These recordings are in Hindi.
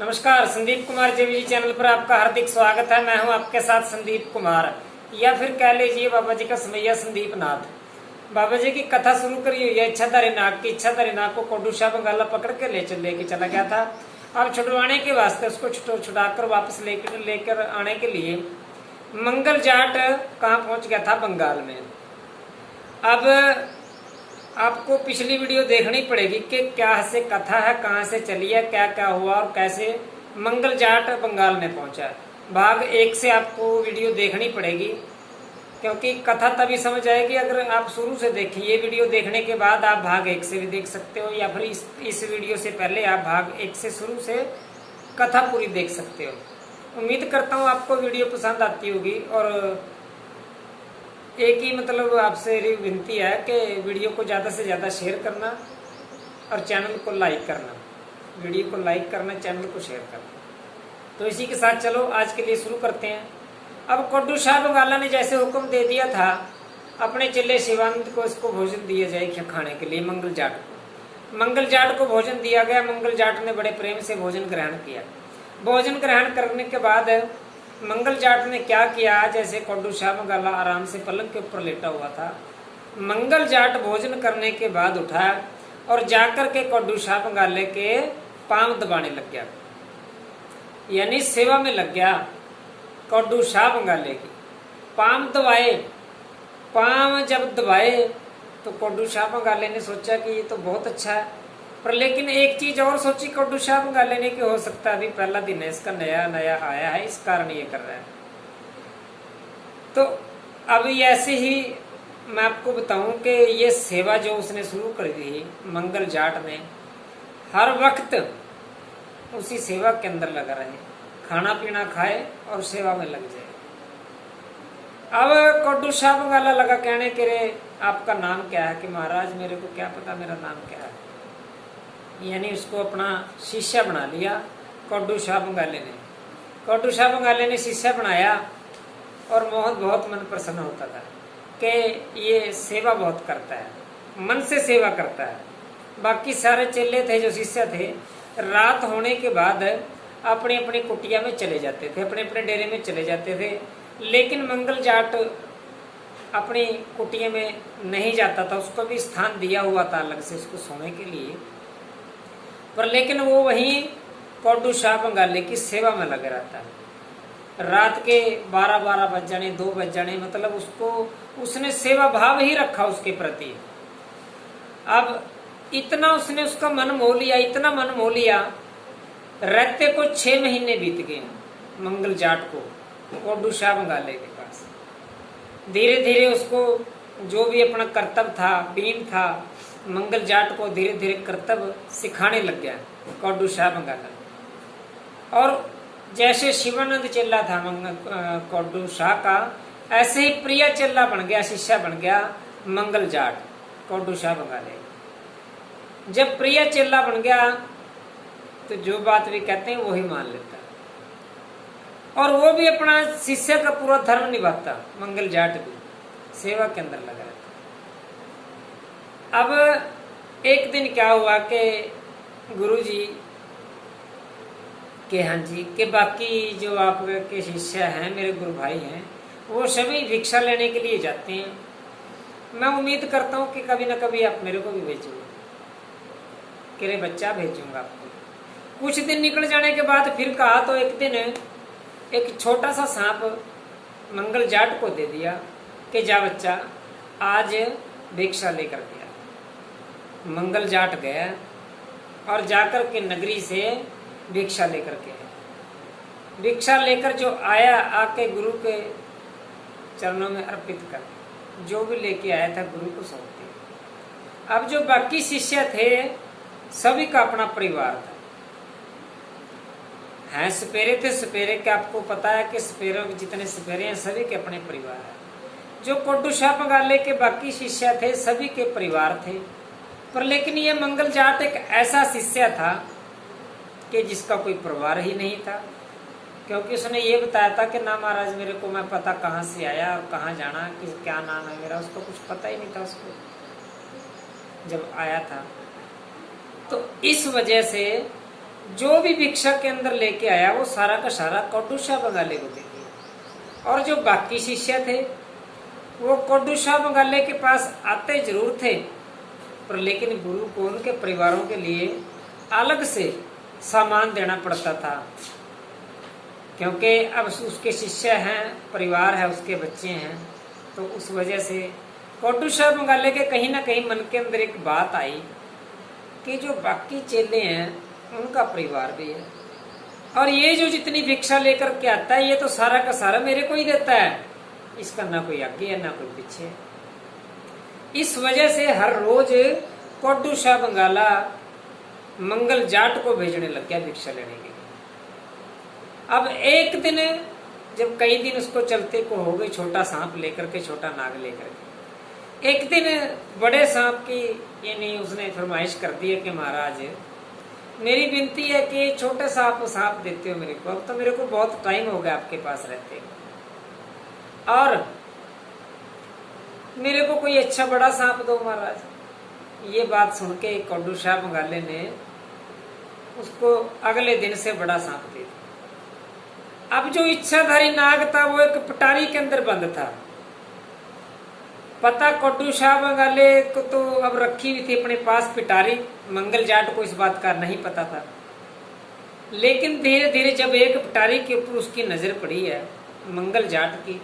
नमस्कार, संदीप कुमार जेवीजी चैनल पर आपका हार्दिक स्वागत है। मैं हूं आपके साथ संदीप कुमार, या फिर कह लीजिए बाबा जी का समैया संदीप नाथ। बाबा जी की कथा शुरू करी हुई है इच्छाधारी नाग की। इच्छाधारी नाग को कोडू शाह बंगाला पकड़ के लेके चला गया था। अब छुड़वाने के वास्ते उसको छुड़ाकर वापस लेकर आने के लिए मंगल जाट कहाँ पहुंच गया था? बंगाल में। अब आपको पिछली वीडियो देखनी पड़ेगी कि क्या से कथा है, कहाँ से चली है, क्या क्या हुआ और कैसे मंगल जाट बंगाल में पहुंचा। भाग 1 से आपको वीडियो देखनी पड़ेगी, क्योंकि कथा तभी समझ आएगी अगर आप शुरू से देखिए। ये वीडियो देखने के बाद आप भाग 1 से भी देख सकते हो, या फिर इस वीडियो से पहले आप भाग 1 से शुरू से कथा पूरी देख सकते हो। उम्मीद करता हूँ आपको वीडियो पसंद आती होगी। और एक ही मतलब आपसे विनती है कि वीडियो को ज़्यादा से ज़्यादा शेयर करना और चैनल को लाइक करना। वीडियो को लाइक करना, चैनल को शेयर करना। तो इसी के साथ चलो आज के लिए शुरू करते हैं। अब कोडू शाह बंगाला ने जैसे हुक्म दे दिया था अपने चेले शिवानंद को, इसको भोजन दिया जाए खाने के लिए। मंगल जाट को भोजन दिया गया। मंगल जाट ने बड़े प्रेम से भोजन ग्रहण किया। भोजन ग्रहण करने के बाद मंगल जाट ने क्या किया, जैसे कोडू शाह बंगाला आराम से पलंग के ऊपर लेटा हुआ था, मंगल जाट भोजन करने के बाद उठा और जाकर के कोडू शाह बंगाले के पांव दबाने लग गया, यानी सेवा में लग गया। कोडू शाह बंगाले की पांव दबाए। पांव जब दबाए तो कोडू शाह बंगाले ने सोचा कि ये तो बहुत अच्छा है, पर लेकिन एक चीज और सोची कोडू शाह बंगाले ने कि हो सकता है अभी पहला दिन है, इसका नया नया आया है, इस कारण ये कर रहा है। तो अब ऐसे ही मैं आपको बताऊं कि ये सेवा जो उसने शुरू कर दी मंगल जाट ने, हर वक्त उसी सेवा के अंदर लगा रहे, खाना पीना खाए और सेवा में लग जाए। अब कोडू शाह बंगाला लगा कहने के रे आपका नाम क्या है? कि महाराज मेरे को क्या पता मेरा नाम क्या है। यानी उसको अपना शिष्य बना लिया कोडू शाह बंगाले ने। कोडू शाह बंगाले ने शिष्य बनाया और बहुत मन प्रसन्न होता था कि ये सेवा बहुत करता है, मन से सेवा करता है। बाकी सारे चेले थे जो शिष्य थे, रात होने के बाद अपनी अपनी कुटिया में चले जाते थे, अपने अपने डेरे में चले जाते थे। लेकिन मंगल जाट अपनी कुटिया में नहीं जाता था, उसको भी स्थान दिया हुआ था अलग से उसको सोने के लिए। पर लेकिन वो वहीं कोडू शाह बंगाले की सेवा में लगे रहता है। रात के 12 बज जाने, 2 बज जाने, मतलब उसने सेवा भाव ही रखा उसके प्रति। अब इतना उसने उसका मन मोह लिया, इतना मन मोह लिया, रहते को 6 महीने बीत गए मंगल जाट को कोडू शाह बंगाले के पास। धीरे धीरे उसको जो भी अपना कर्तव्य था, बीन था, मंगल जाट को धीरे धीरे कर्तव्य सिखाने लग गया कोडू शाह बंगाला। और जैसे शिवानंद चेला था कोडू शाह का, ऐसे ही प्रिय चेला बन गया, शिष्य बन गया मंगल जाट कोडू शाह बंगाले। जब प्रिय चेला बन गया तो जो बात भी कहते हैं वही मान लेता, और वो भी अपना शिष्य का पूरा धर्म निभाता। मंगल जाट भी सेवा के अंदर लगा रहता। अब एक दिन क्या हुआ कि गुरुजी के, हाँ जी, के बाकी जो आपके शिष्य हैं, मेरे गुरु भाई हैं, वो सभी भिक्षा लेने के लिए जाते हैं। मैं उम्मीद करता हूँ कि कभी ना कभी आप मेरे को भी भेजोगे, कि रे बच्चा भेजूंगा आपको। कुछ दिन निकल जाने के बाद फिर कहा तो एक दिन एक छोटा सा सांप मंगल जाट को दे दिया कि जा बच्चा आज भिक्षा लेकर गया। मंगल जाट गया और जाकर के नगरी से भिक्षा लेकर के आया। भिक्षा लेकर जो आया, आके गुरु के चरणों में अर्पित कर जो भी लेके आया था गुरु को सौंप दिया। अब जो बाकी शिष्य थे सभी का अपना परिवार था। हैं सपेरे थे, सपेरे के आपको पता है कि सपेरों के जितने सपेरे हैं सभी के अपने परिवार है। जो कोडू शाह बंगाले के बाकी शिष्य थे सभी के परिवार थे। पर लेकिन ये मंगल जाट एक ऐसा शिष्य था कि जिसका कोई परिवार ही नहीं था, क्योंकि उसने ये बताया था कि ना महाराज मेरे को, मैं पता कहाँ से आया और कहाँ जाना, कि क्या नाम है मेरा, उसको कुछ पता ही नहीं था उसको जब आया था। तो इस वजह से जो भी भिक्षा के अंदर लेके आया वो सारा का सारा कोड्डू शाह बंगाले को दे दिया। और जो बाकी शिष्य थे वो कोड्डू शाह बंगाले के पास आते जरूर थे, पर लेकिन गुरु को उनके परिवारों के लिए अलग से सामान देना पड़ता था, क्योंकि अब उसके शिष्य हैं, परिवार है, उसके बच्चे हैं। तो उस वजह से कोड्डू शाह बंगाले के कहीं ना कहीं मन के अंदर एक बात आई कि जो बाकी चेले हैं उनका परिवार भी है, और ये जो जितनी भिक्षा लेकर के आता है ये तो सारा का सारा मेरे को ही देता है, इसका ना कोई आगे है ना कोई पीछे है। इस वजह से हर रोज कोड्डू शाह बंगाला मंगल जाट को भेजने लग गया भिक्षा लेने के लिए। अब एक दिन जब कई दिन उसको चलते को हो गई, छोटा सांप लेकर के, छोटा नाग लेकर के, एक दिन बड़े सांप की यानी उसने फरमाइश कर दी है कि महाराज मेरी विनती है कि छोटे सांप देते हो मेरे को, अब तो मेरे को बहुत टाइम हो गया आपके पास रहते, और मेरे को कोई अच्छा बड़ा सांप दो महाराज। ये बात सुन के कोड्डू शाह बंगाले ने उसको अगले दिन से बड़ा सांप दे दिया। अब जो इच्छाधारी नाग था वो एक पटारी के अंदर बंद था। पता कोड्डू शाह बंगाले को तो अब रखी हुई थी अपने पास पिटारी, मंगल जाट को इस बात का नहीं पता था। लेकिन धीरे धीरे जब एक पिटारी के ऊपर उसकी नजर पड़ी है मंगल जाट की,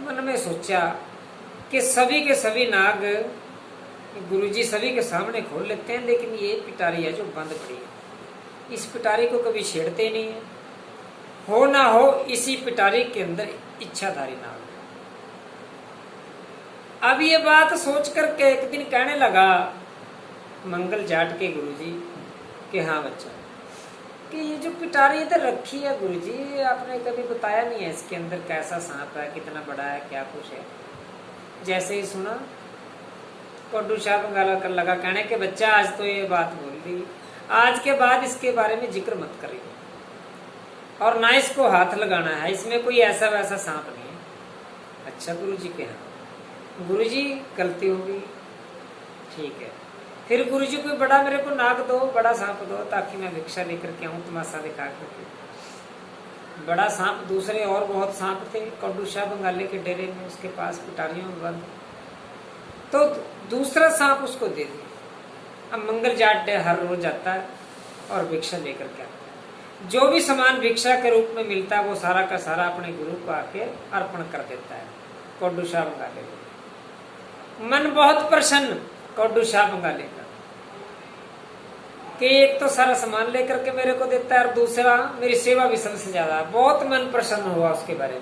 मन में सोचा कि सभी के सभी नाग गुरुजी सभी के सामने खोल लेते हैं, लेकिन ये पिटारी है जो बंद पड़ी है, इस पिटारी को कभी छेड़ते नहीं है, हो ना हो इसी पिटारी के अंदर इच्छाधारी नाग। अब ये बात सोच करके एक दिन कहने लगा मंगल जाट के गुरुजी कि हाँ बच्चा, कि ये जो पिटारी इधर रखी है गुरुजी, आपने कभी बताया नहीं है इसके अंदर कैसा सांप है, कितना बड़ा है, क्या कुछ है। जैसे ही सुना कोड्डू शाह बंगाला कर लगा कहने के बच्चा आज तो ये बात बोल दी, आज के बाद इसके बारे में जिक्र मत करिए और ना इसको हाथ लगाना है, इसमें कोई ऐसा वैसा सांप नहीं है। अच्छा गुरुजी के हाँ गुरुजी गलती होगी, ठीक है, फिर गुरुजी कोई बड़ा मेरे को नाग दो, बड़ा सांप दो, ताकि मैं भिक्षा लेकर के आऊँ तमाशा दिखा करके। बड़ा सांप दूसरे और बहुत सांप थे कोड्डू शाह बंगाले के डेरे में, उसके पास पिटारियों में बंद, तो दूसरा सांप उसको दे दिया। अब मंगल जाट हर रोज आता है और भिक्षा लेकर के आता है, जो भी सामान भिक्षा के रूप में मिलता है वो सारा का सारा अपने गुरु को आके अर्पण कर देता है कोड्डू शाह बंगाले को। मन बहुत प्रसन्न कोड्डू शाह बंगाले का कि एक तो सारा सामान लेकर के मेरे को देता है और दूसरा मेरी सेवा भी सबसे ज्यादा। बहुत मन प्रसन्न हुआ उसके बारे में,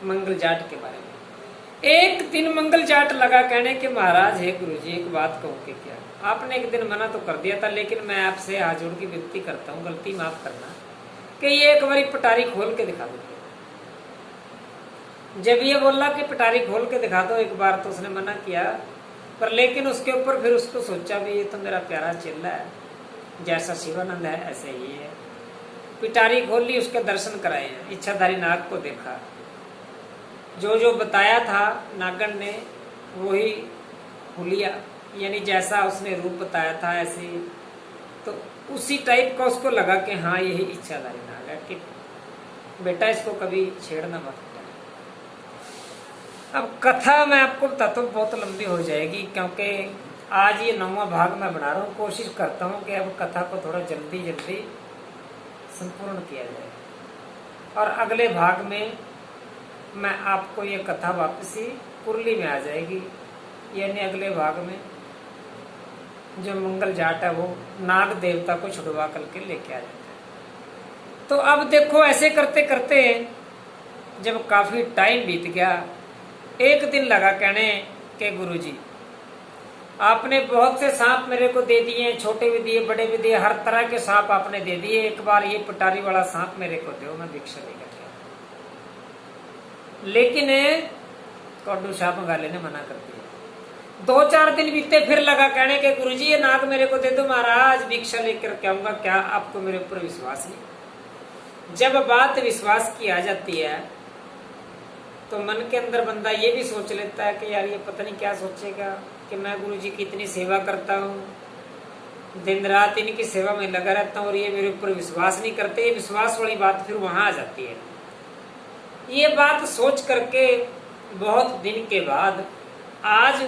मंगल जाट के बारे में। एक दिन मंगल जाट लगा कहने के महाराज है गुरुजी एक बात कहूँ कि क्या, आपने एक दिन मना तो कर दिया था, लेकिन मैं आपसे हाथ जोड़ की विनती करता हूँ, गलती माफ करना, कि ये एक बारी पटारी खोल के दिखा दो। जब ये बोला कि पटारी खोल के दिखा दो एक बार, तो उसने मना किया, पर लेकिन उसके ऊपर फिर उसको सोचा भी ये तो मेरा प्यारा चेला है, जैसा शिवानंद है ऐसे ही है। पिटारी खोल ली, उसके दर्शन कराए हैं, इच्छाधारी नाग को देखा, जो जो बताया था नागन ने वही हुलिया, यानी जैसा उसने रूप बताया था ऐसे, तो उसी टाइप का उसको लगा कि हाँ यही इच्छाधारी नाग है, कि बेटा इसको कभी छेड़ना मत। अब कथा मैं आपको बताता हूँ बहुत लंबी हो जाएगी, क्योंकि आज ये 9वां भाग मैं बना रहा हूँ। कोशिश करता हूँ कि अब कथा को थोड़ा जल्दी जल्दी संपूर्ण किया जाए, और अगले भाग में मैं आपको ये कथा वापसी कुरली में आ जाएगी, यानी अगले भाग में जो मंगल जाट है वो नाग देवता को छुड़वा करके लेके आ जाता है। तो अब देखो ऐसे करते करते जब काफी टाइम बीत गया, एक दिन लगा कहने के गुरुजी आपने बहुत से सांप मेरे को दे दिए, छोटे भी दिए बड़े भी दिए, हर तरह के सांप आपने दे दिए, एक बार ये पटारी वाला सांप मेरे को दो, मैं भिक्षा लेकर के। लेकिन कोड्डू शाह बंगाले ने मना कर दिया। 2-4 दिन बीते, फिर लगा कहने के गुरुजी ये नाग मेरे को दे दो महाराज, भिक्षा लेकर के आऊंगा, क्या आपको मेरे ऊपर विश्वास नहीं? जब बात विश्वास की आ जाती है तो मन के अंदर बंदा ये भी सोच लेता है कि यार ये पता नहीं क्या सोचेगा कि मैं गुरुजी की इतनी सेवा करता हूँ, दिन रात इनकी सेवा में लगा रहता हूँ और ये मेरे ऊपर विश्वास नहीं करते। ये विश्वास वाली बात फिर वहां आ जाती है। ये बात सोच करके बहुत दिन के बाद आज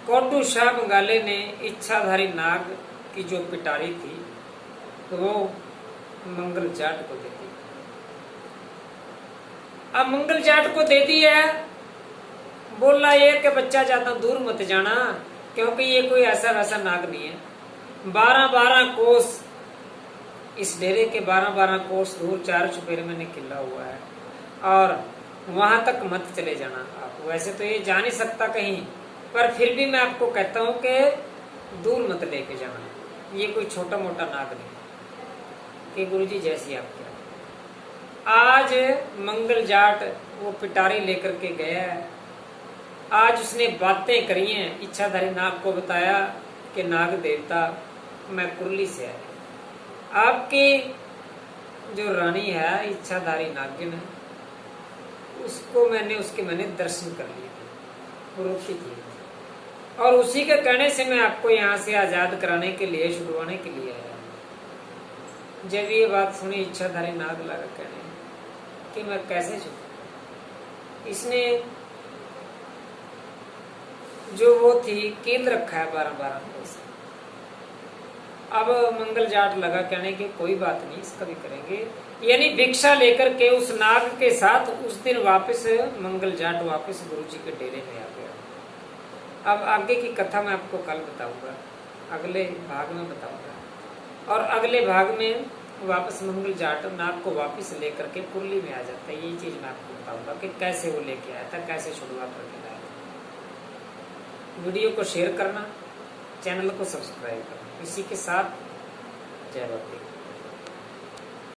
कोटू शाह बंगाले ने इच्छाधारी नाग की जो पिटारी थी तो वो मंगल जाट को दे दी। अब मंगल जाट को दे दी है, बोला ये कि बच्चा ज्यादा दूर मत जाना, क्योंकि ये कोई ऐसा वैसा नाग नहीं है। 12-12 कोस इस डेरे के 12-12 कोस दूर 4 चुफेरे में किला हुआ है और वहां तक मत चले जाना आप। वैसे तो ये जा नहीं सकता कहीं, पर फिर भी मैं आपको कहता हूं कि दूर मत लेके जाना। ये कोई छोटा मोटा नाग नहीं कि गुरुजी जैसी आपके। आज मंगल जाट वो पिटारी लेकर के गया है। आज उसने बातें करी हैं, इच्छाधारी नाग को बताया कि नाग देवता मैं कुरली से आया। आपकी जो रानी है इच्छाधारी नागिन, उसको मैंने दर्शन कर लिए थे, रोकी थी, और उसी के कहने से मैं आपको यहाँ से आजाद कराने के लिए, छुड़वाने के लिए आया। जब ये बात सुनी इच्छाधारी नाग लगा कहने कि मैं कैसे छुड़ू। इसने जो वो थी कील रखा है 12-12 कोस। अब मंगल जाट लगा कहने की कोई बात नहीं, इसका भी करेंगे। यानी भिक्षा लेकर के उस नाग के साथ उस दिन वापस मंगल जाट वापस गुरुजी के डेरे में आ गया। अब आगे की कथा मैं आपको कल बताऊंगा, अगले भाग में बताऊंगा। और अगले भाग में वापस मंगल जाट नाग को वापस लेकर के कुरली में आ जाता है। ये चीज मैं आपको बताऊंगा कि कैसे वो लेके आया था, कैसे छुड़वा करके लाया था। वीडियो को शेयर करना, चैनल को सब्सक्राइब करना। इसी के साथ जय बाबा।